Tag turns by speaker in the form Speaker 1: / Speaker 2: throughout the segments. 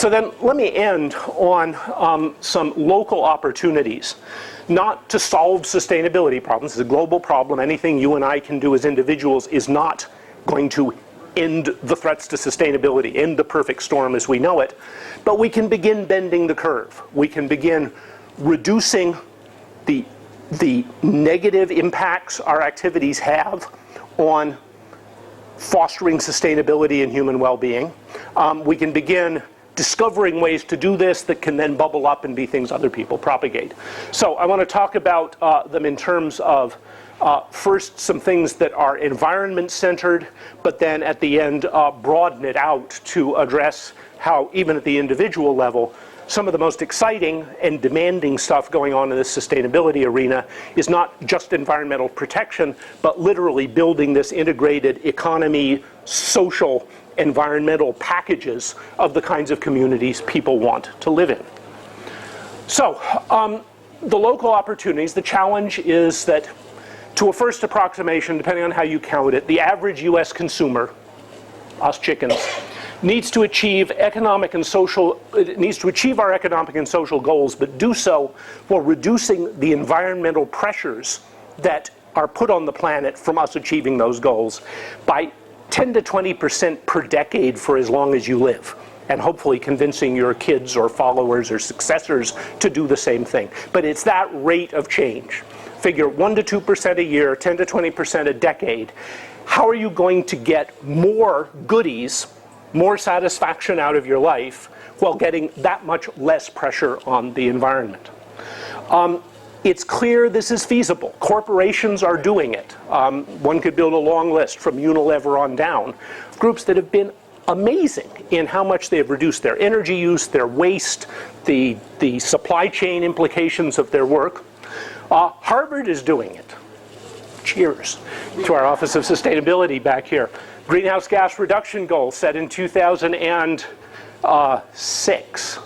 Speaker 1: So then let me end on some local opportunities, not to solve sustainability problems. It's a global problem. Anything you and I can do as individuals is not going to end the threats to sustainability, end the perfect storm as we know it. But we can begin bending the curve. We can begin reducing the negative impacts our activities have on fostering sustainability and human well-being. We can begin discovering ways to do this that can then bubble up and be things other people propagate. So I want to talk about them in terms of first some things that are environment-centered, but then at the end broaden it out to address how, even at the individual level, some of the most exciting and demanding stuff going on in the sustainability arena is not just environmental protection, but literally building this integrated economy, social, environmental packages of the kinds of communities people want to live in. So, the local opportunities, the challenge is that, to a first approximation, depending on how you count it, the average US consumer, us chickens, needs to achieve our economic and social goals, but do so while reducing the environmental pressures that are put on the planet from us achieving those goals by 10 to 20% per decade for as long as you live, and hopefully convincing your kids or followers or successors to do the same thing. But it's that rate of change. Figure 1 to 2% a year, 10 to 20% a decade. How are you going to get more goodies, more satisfaction out of your life while getting that much less pressure on the environment? It's clear this is feasible. Corporations are doing it. One could build a long list from Unilever on down, groups that have been amazing in how much they have reduced their energy use, their waste, the supply chain implications of their work. Harvard is doing it. Cheers to our Office of Sustainability back here. Greenhouse gas reduction goal set in 2006.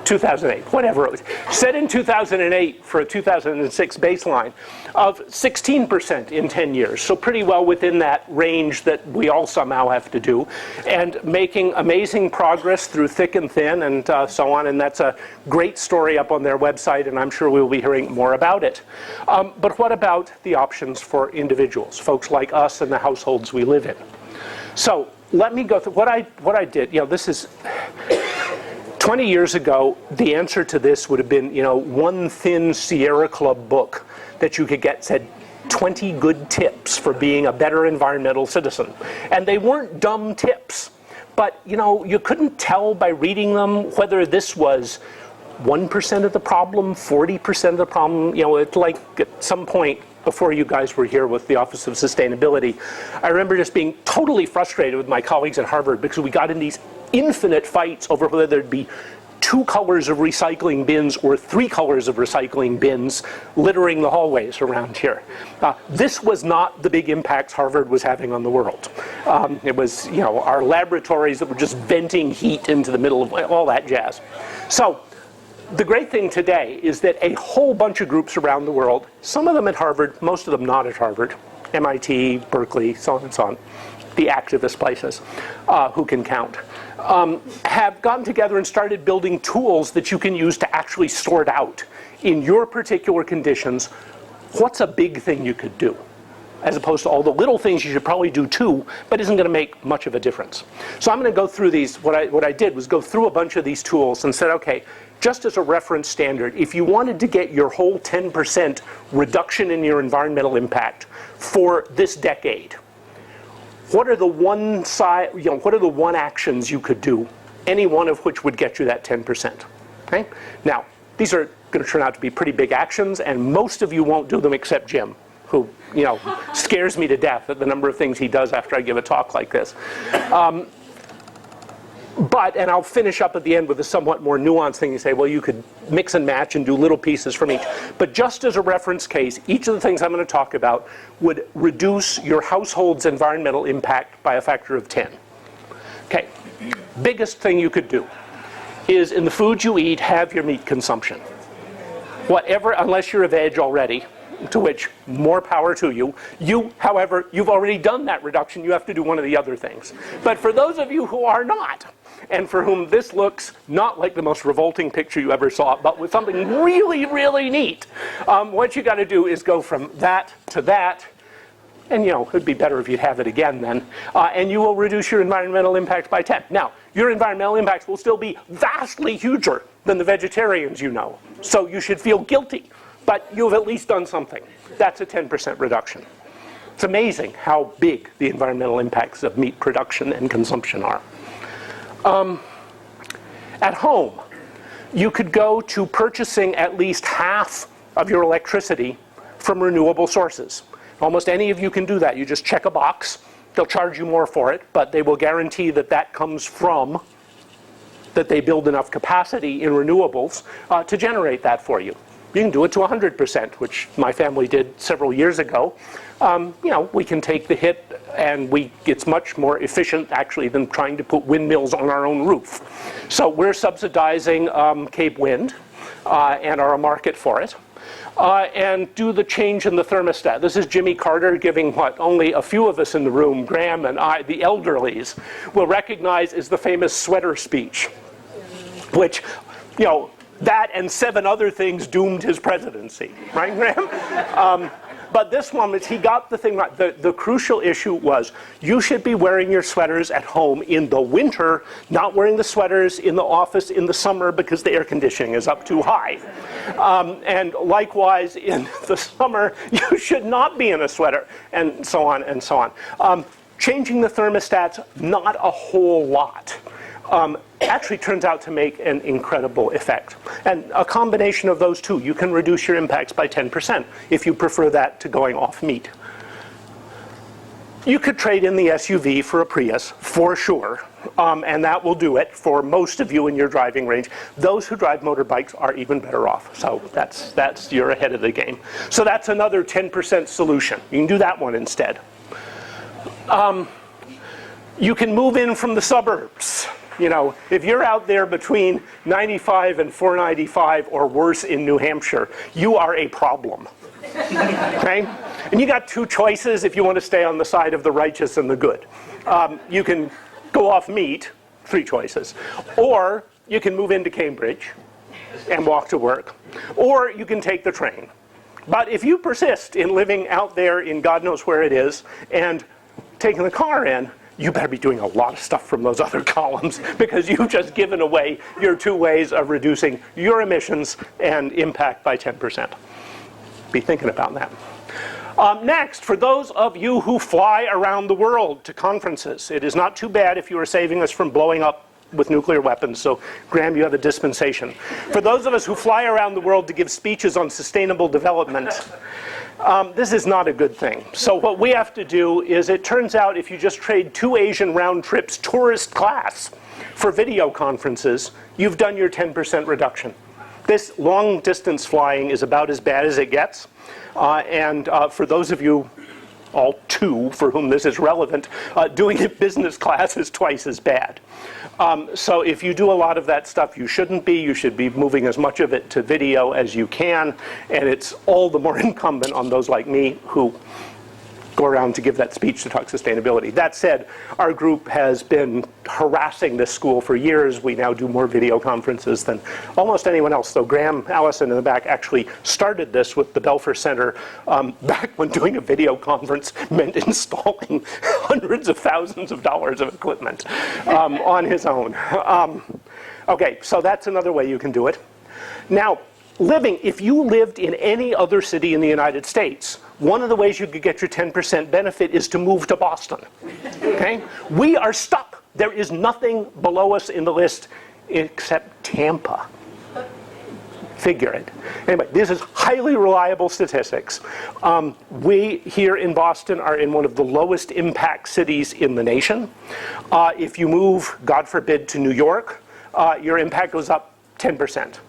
Speaker 1: 2008, whatever it was, set in 2008 for a 2006 baseline of 16% in 10 years. So pretty well within that range that we all somehow have to do, and making amazing progress through thick and thin and so on. And that's a great story up on their website, and I'm sure we'll be hearing more about it. But what about the options for individuals, folks like us and the households we live in? So let me go through what I did. You know, this is 20 years ago, the answer to this would have been, you know, one thin Sierra Club book that you could get said 20 good tips for being a better environmental citizen. And they weren't dumb tips, but, you know, you couldn't tell by reading them whether this was 1% of the problem, 40% of the problem. You know, it's like at some point before you guys were here with the Office of Sustainability, I remember just being totally frustrated with my colleagues at Harvard because we got in these infinite fights over whether there'd be 2 colors of recycling bins or 3 colors of recycling bins littering the hallways around here. This was not the big impacts Harvard was having on the world. It was, you know, our laboratories that were just venting heat into the middle of all that jazz. So the great thing today is that a whole bunch of groups around the world, some of them at Harvard, most of them not at Harvard, MIT, Berkeley, so on and so on, the activist places, who can count, have gotten together and started building tools that you can use to actually sort out, in your particular conditions, what's a big thing you could do, as opposed to all the little things you should probably do too, but isn't going to make much of a difference. So I'm going to go through these. What I did was go through a bunch of these tools and said, okay, just as a reference standard, if you wanted to get your whole 10% reduction in your environmental impact for this decade, what are the one actions you could do, any one of which would get you that 10%? Okay? Now, these are going to turn out to be pretty big actions, and most of you won't do them except Jim, who, you know, scares me to death at the number of things he does after I give a talk like this. And I'll finish up at the end with a somewhat more nuanced thing. You say, well, you could mix and match and do little pieces from each. But just as a reference case, each of the things I'm going to talk about would reduce your household's environmental impact by a factor of 10. Okay, biggest thing you could do is in the food you eat, have your meat consumption. Whatever, unless you're a veg already, to which more power to you. You, however, you've already done that reduction. You have to do one of the other things. But for those of you who are not, and for whom this looks not like the most revolting picture you ever saw, but with something really, really neat, what you got to do is go from that to that. And, you know, it'd be better if you'd have it again then. And you will reduce your environmental impact by 10. Now, your environmental impacts will still be vastly huger than the vegetarians you know. So you should feel guilty. But you've at least done something. That's a 10% reduction. It's amazing how big the environmental impacts of meat production and consumption are. At home, you could go to purchasing at least half of your electricity from renewable sources. Almost any of you can do that. You just check a box. They'll charge you more for it, but they will guarantee that that comes from, that they build enough capacity in renewables to generate that for you. You can do it to 100%, which my family did several years ago. You know, we can take the hit, and it's much more efficient, actually, than trying to put windmills on our own roof. So we're subsidizing Cape Wind and are a market for it. And do the change in the thermostat. This is Jimmy Carter giving what only a few of us in the room, Graham and I, the elderlies, will recognize is the famous sweater speech, which, you know, that and 7 other things doomed his presidency, right, Graham? But this one, he got the thing right. The crucial issue was you should be wearing your sweaters at home in the winter, not wearing the sweaters in the office in the summer because the air conditioning is up too high. And likewise, in the summer, you should not be in a sweater, and so on and so on. Changing the thermostats, not a whole lot. Actually turns out to make an incredible effect. And a combination of those two, you can reduce your impacts by 10% if you prefer that to going off meat. You could trade in the SUV for a Prius, for sure, and that will do it for most of you in your driving range. Those who drive motorbikes are even better off, so that's you're ahead of the game. So that's another 10% solution. You can do that one instead. You can move in from the suburbs. You know, if you're out there between 95 and 495 or worse in New Hampshire, you are a problem. Okay? And you got 2 choices if you want to stay on the side of the righteous and the good. You can go off meat, 3 choices. Or you can move into Cambridge and walk to work. Or you can take the train. But if you persist in living out there in God knows where it is and taking the car in, you better be doing a lot of stuff from those other columns because you've just given away your 2 ways of reducing your emissions and impact by 10%. Be thinking about that. Next, for those of you who fly around the world to conferences, it is not too bad if you are saving us from blowing up with nuclear weapons, so Graham, you have a dispensation. For those of us who fly around the world to give speeches on sustainable development, this is not a good thing. So what we have to do is, it turns out if you just trade 2 Asian round trips tourist class for video conferences, you've done your 10% reduction. This long distance flying is about as bad as it gets. And for those of you, all 2 for whom this is relevant, doing it business class is twice as bad. So if you do a lot of that stuff, you shouldn't be. You should be moving as much of it to video as you can. And it's all the more incumbent on those like me who go around to give that speech to talk sustainability. That said, our group has been harassing this school for years. We now do more video conferences than almost anyone else. So Graham Allison in the back actually started this with the Belfer Center back when doing a video conference meant installing hundreds of thousands of dollars of equipment on his own. Okay, so that's another way you can do it. Now, if you lived in any other city in the United States, one of the ways you could get your 10% benefit is to move to Boston. Okay? We are stuck. There is nothing below us in the list except Tampa. Figure it. Anyway, this is highly reliable statistics. We here in Boston are in one of the lowest impact cities in the nation. If you move, God forbid, to New York, your impact goes up 10%.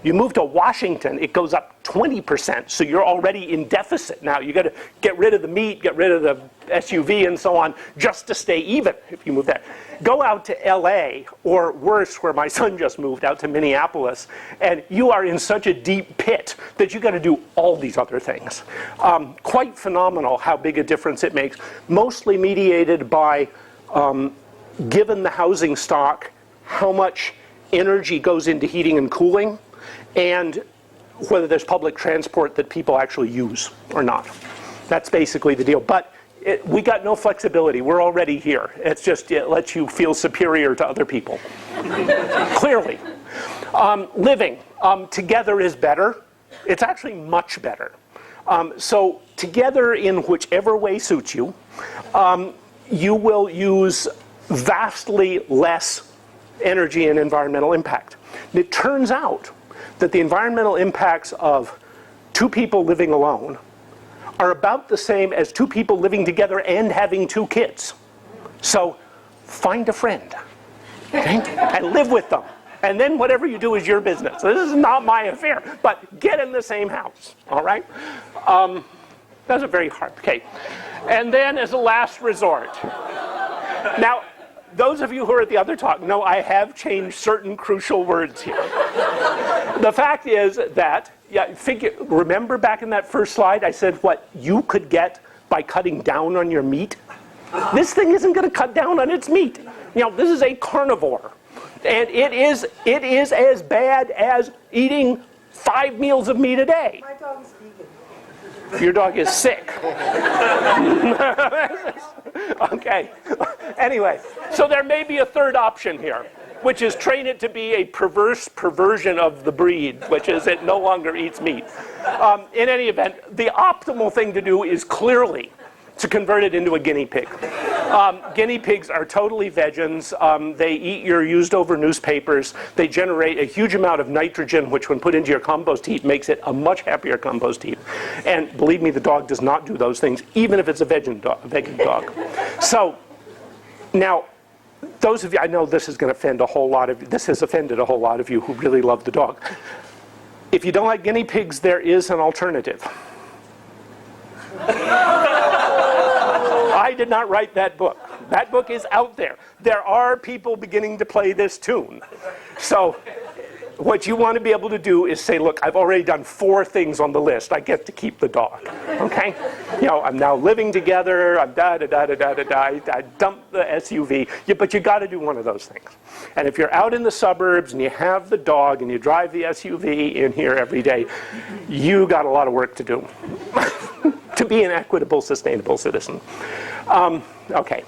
Speaker 1: You move to Washington, it goes up 20%, so you're already in deficit now. You got to get rid of the meat, get rid of the SUV and so on, just to stay even if you move there. Go out to LA, or worse, where my son just moved, out to Minneapolis, and you are in such a deep pit that you got to do all these other things. Quite phenomenal how big a difference it makes, mostly mediated by, given the housing stock, how much energy goes into heating and cooling, and whether there's public transport that people actually use or not. That's basically the deal. But we got no flexibility. We're already here. It's just, it lets you feel superior to other people. Clearly. Living together is better. It's actually much better. So together, in whichever way suits you, you will use vastly less energy and environmental impact. And it turns out that the environmental impacts of two people living alone are about the same as two people living together and having two kids. So find a friend, okay? And live with them. And then whatever you do is your business. This is not my affair, but get in the same house, all right? That's a very hard, okay. And then as a last resort. Now, those of you who are at the other talk know I have changed certain crucial words here. The fact is that, remember back in that first slide I said what you could get by cutting down on your meat? This thing isn't going to cut down on its meat. You know, this is a carnivore. And it is as bad as eating 5 meals of meat a day.
Speaker 2: My dog is vegan.
Speaker 1: Your dog is sick. Okay. Anyway, so there may be a third option here, which is train it to be a perverse perversion of the breed, which is it no longer eats meat. In any event, the optimal thing to do is clearly to convert it into a guinea pig. Guinea pigs are totally vegans. They eat your used over newspapers. They generate a huge amount of nitrogen, which when put into your compost heap makes it a much happier compost heap. And believe me, the dog does not do those things, even if it's a vegan dog. So now, those of you, I know this is going to offend a whole lot of you. This has offended a whole lot of you who really love the dog. If you don't like guinea pigs, there is an alternative. I did not write that book. That book is out there. There are people beginning to play this tune. So what you want to be able to do is say, look, I've already done 4 things on the list. I get to keep the dog. Okay? You know, I'm now living together. I'm I dumped the SUV. But you got to do one of those things. And if you're out in the suburbs and you have the dog and you drive the SUV in here every day, you got a lot of work to do to be an equitable, sustainable citizen. Okay.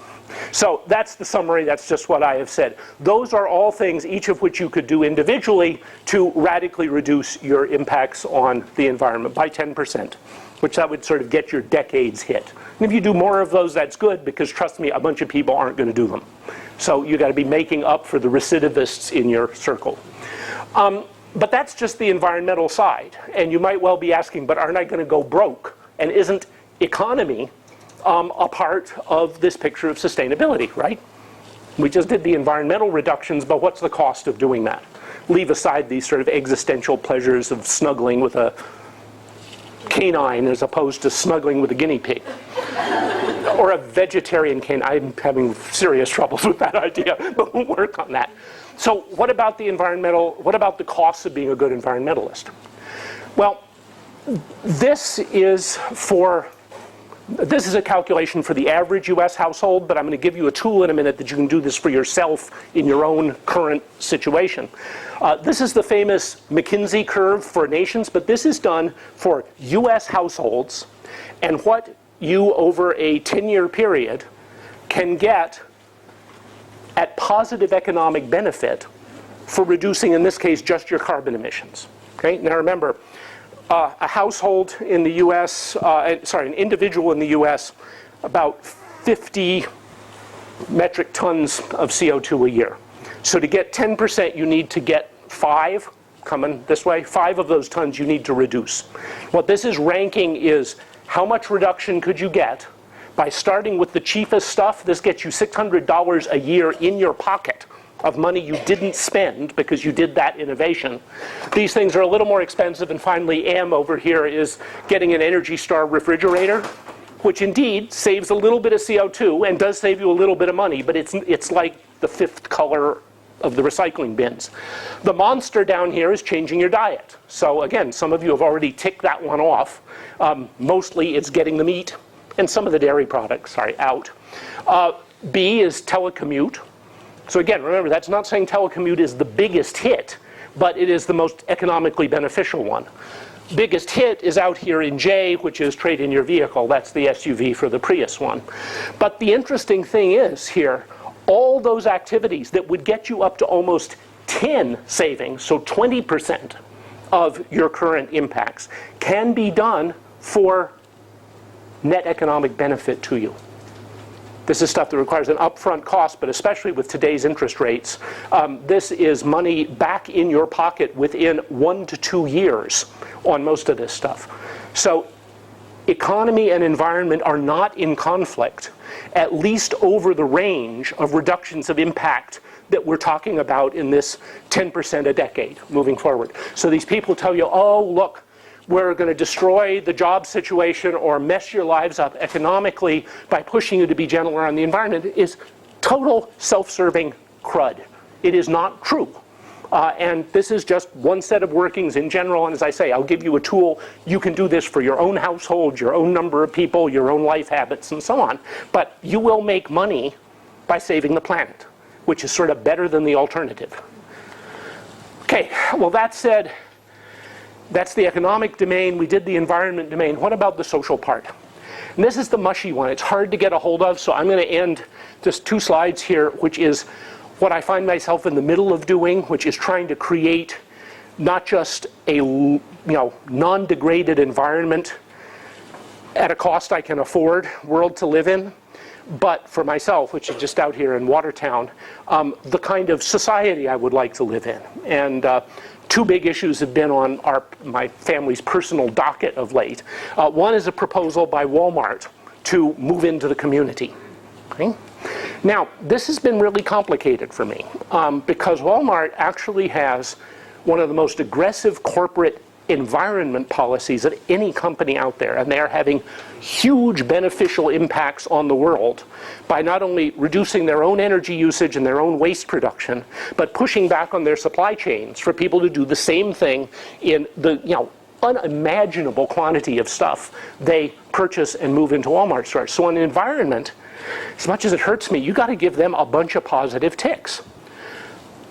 Speaker 1: So that's the summary. That's just what I have said. Those are all things, each of which you could do individually to radically reduce your impacts on the environment by 10%, which that would sort of get your decades hit. And if you do more of those, that's good, because trust me, a bunch of people aren't going to do them. So you got to be making up for the recidivists in your circle. But that's just the environmental side. And you might well be asking, but aren't I going to go broke? And isn't economy a part of this picture of sustainability, right? We just did the environmental reductions, but what's the cost of doing that? Leave aside these sort of existential pleasures of snuggling with a canine as opposed to snuggling with a guinea pig. Or a vegetarian canine. I'm having serious troubles with that idea, but we'll work on that. So what about the costs of being a good environmentalist? Well, this is a calculation for the average US household, but I'm going to give you a tool in a minute that you can do this for yourself in your own current situation. This is the famous McKinsey curve for nations, but this is done for US households and what you over a 10-year period can get at positive economic benefit for reducing, in this case, just your carbon emissions. Okay? Now remember, a household in the US, an individual in the US, about 50 metric tons of CO2 a year. So to get 10%, you need to get 5, coming this way, 5 of those tons you need to reduce. What this is ranking is how much reduction could you get by starting with the cheapest stuff. This gets you $600 a year in your pocket of money you didn't spend because you did that innovation. These things are a little more expensive, and finally M over here is getting an Energy Star refrigerator, which indeed saves a little bit of CO2 and does save you a little bit of money, but it's like the fifth color of the recycling bins. The monster down here is changing your diet. So again, some of you have already ticked that one off. Mostly it's getting the meat and some of the dairy products, out. B is telecommute. So again, remember, that's not saying telecommute is the biggest hit, but it is the most economically beneficial one. Biggest hit is out here in J, which is trade in your vehicle. That's the SUV for the Prius one. But the interesting thing is here, all those activities that would get you up to almost 10 savings, so 20% of your current impacts, can be done for net economic benefit to you. This is stuff that requires an upfront cost, but especially with today's interest rates, this is money back in your pocket within 1 to 2 years on most of this stuff. So economy and environment are not in conflict, at least over the range of reductions of impact that we're talking about in this 10% a decade moving forward. So these people tell you, oh, look, we're going to destroy the job situation or mess your lives up economically by pushing you to be gentler on the environment, is total self-serving crud. It is not true. And this is just one set of workings in general. And as I say, I'll give you a tool. You can do this for your own household, your own number of people, your own life habits, and so on. But you will make money by saving the planet, which is sort of better than the alternative. Okay, well, that said, that's the economic domain. We did the environment domain. What about the social part? And this is the mushy one. It's hard to get a hold of, so I'm going to end just 2 slides here, which is what I find myself in the middle of doing, which is trying to create not just a non-degraded environment at a cost I can afford, world to live in, but for myself, which is just out here in Watertown, the kind of society I would like to live in. And 2 big issues have been on my family's personal docket of late. One is a proposal by Walmart to move into the community. Okay? Now, this has been really complicated for me because Walmart actually has one of the most aggressive corporate environment policies of any company out there, and they are having huge beneficial impacts on the world by not only reducing their own energy usage and their own waste production, but pushing back on their supply chains for people to do the same thing in the unimaginable quantity of stuff they purchase and move into Walmart stores. So on the environment, as much as it hurts me, you got to give them a bunch of positive ticks.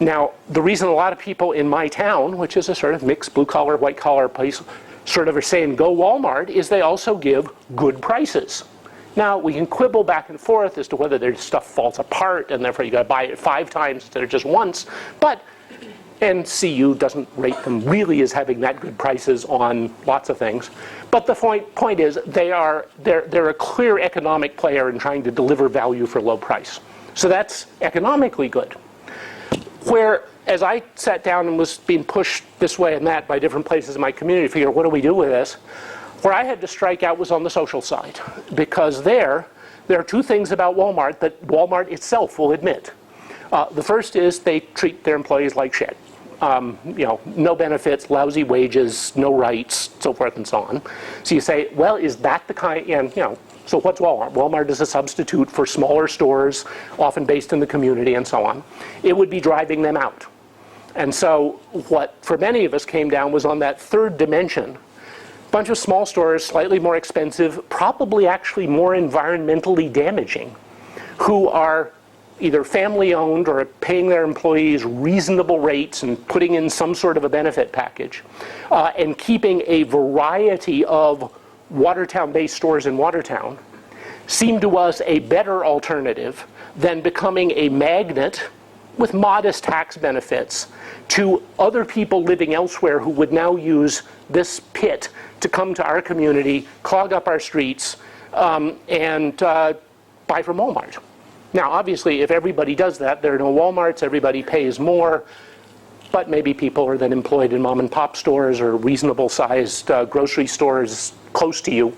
Speaker 1: Now, the reason a lot of people in my town, which is a sort of mixed blue-collar, white-collar place, sort of are saying go Walmart, is they also give good prices. Now, we can quibble back and forth as to whether their stuff falls apart and therefore you got to buy it 5 times instead of just once, but NCU doesn't rate them really as having that good prices on lots of things. But the point is they're a clear economic player in trying to deliver value for low price. So that's economically good. Where, as I sat down and was being pushed this way and that by different places in my community to figure out what do we do with this, where I had to strike out was on the social side. Because there are 2 things about Walmart that Walmart itself will admit. The first is they treat their employees like shit. No benefits, lousy wages, no rights, so forth and so on. So you say, well, is that the kind, so what's Walmart? Walmart is a substitute for smaller stores, often based in the community and so on. It would be driving them out. And so what for many of us came down was on that 3rd dimension. A bunch of small stores, slightly more expensive, probably actually more environmentally damaging, who are either family-owned or paying their employees reasonable rates and putting in some sort of a benefit package, and keeping a variety of Watertown-based stores in Watertown, seemed to us a better alternative than becoming a magnet with modest tax benefits to other people living elsewhere who would now use this pit to come to our community, clog up our streets, and buy from Walmart. Now, obviously, if everybody does that, there are no Walmarts, everybody pays more, but maybe people are then employed in mom-and-pop stores or reasonable-sized grocery stores close to you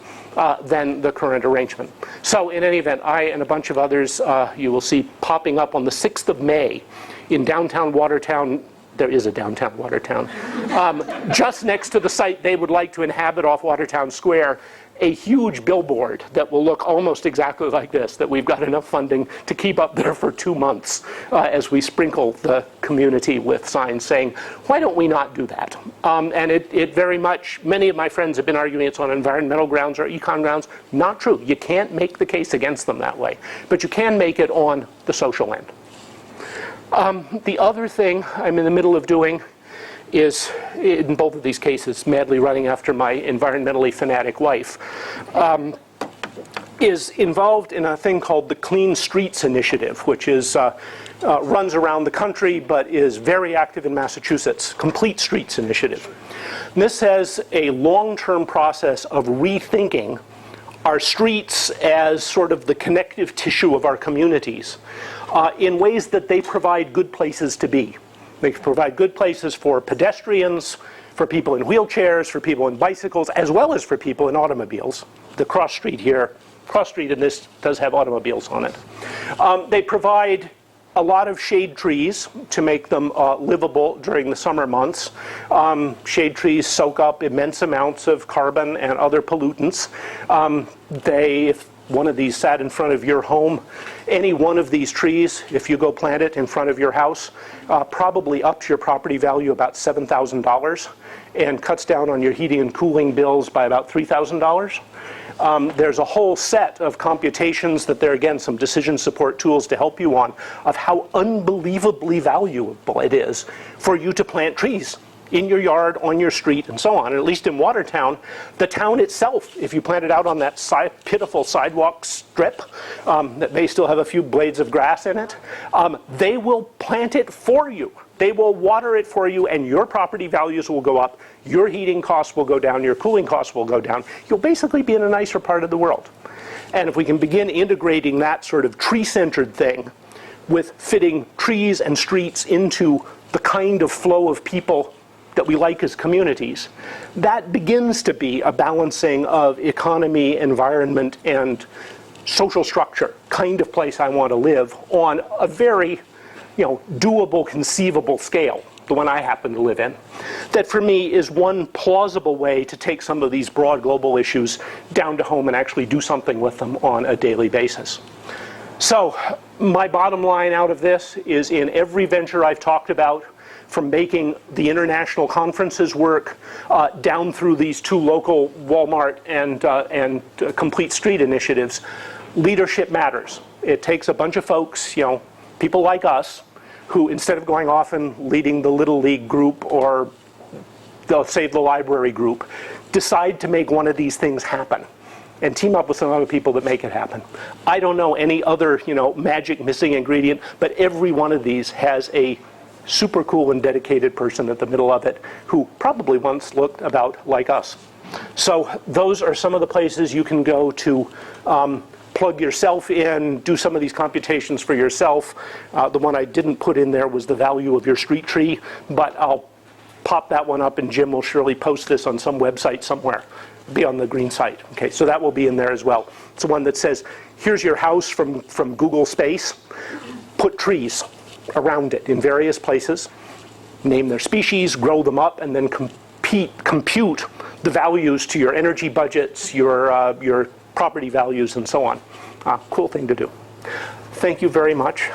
Speaker 1: than the current arrangement. So in any event, I and a bunch of others you will see popping up on the 6th of May in downtown Watertown. There is a downtown Watertown. Just next to the site they would like to inhabit off Watertown Square, a huge billboard that will look almost exactly like this, that we've got enough funding to keep up there for 2 months as we sprinkle the community with signs saying, why don't we not do that? And it very much, many of my friends have been arguing it's on environmental grounds or econ grounds. Not true. You can't make the case against them that way, but you can make it on the social end. The other thing I'm in the middle of doing is, in both of these cases, madly running after my environmentally fanatic wife, is involved in a thing called the Clean Streets Initiative, which is runs around the country but is very active in Massachusetts, Complete Streets Initiative. And this has a long-term process of rethinking our streets as sort of the connective tissue of our communities in ways that they provide good places to be. They provide good places for pedestrians, for people in wheelchairs, for people in bicycles, as well as for people in automobiles. The cross street here, cross street in this does have automobiles on it. They provide a lot of shade trees to make them livable during the summer months. Shade trees soak up immense amounts of carbon and other pollutants. If one of these sat in front of your home, any one of these trees, if you go plant it in front of your house, probably ups your property value about $7,000 and cuts down on your heating and cooling bills by about $3,000. There's a whole set of computations that there are, again, some decision support tools to help you on, of how unbelievably valuable it is for you to plant trees in your yard, on your street, and so on. And at least in Watertown, the town itself, if you plant it out on that pitiful sidewalk strip that may still have a few blades of grass in it, they will plant it for you. They will water it for you, and your property values will go up, your heating costs will go down, your cooling costs will go down. You'll basically be in a nicer part of the world. And if we can begin integrating that sort of tree-centered thing with fitting trees and streets into the kind of flow of people that we like as communities, that begins to be a balancing of economy, environment, and social structure kind of place I want to live on a very, doable, conceivable scale, the one I happen to live in. That for me is one plausible way to take some of these broad global issues down to home and actually do something with them on a daily basis. So my bottom line out of this is, in every venture I've talked about, from making the international conferences work down through these 2 local Walmart and Complete Street initiatives, leadership matters. It takes a bunch of folks, people like us, who instead of going off and leading the Little League group or the Save the Library group, decide to make one of these things happen and team up with some other people that make it happen. I don't know any other, magic missing ingredient, but every one of these has a super cool and dedicated person at the middle of it who probably once looked about like us. So those are some of the places you can go to plug yourself in, do some of these computations for yourself. The one I didn't put in there was the value of your street tree, but I'll pop that one up, and Jim will surely post this on some website somewhere. It'll be on the green site. Okay, so that will be in there as well. It's the one that says, here's your house from Google Space. Put trees around it in various places, name their species, grow them up, and then compute the values to your energy budgets, your property values, and so on. Cool thing to do. Thank you very much.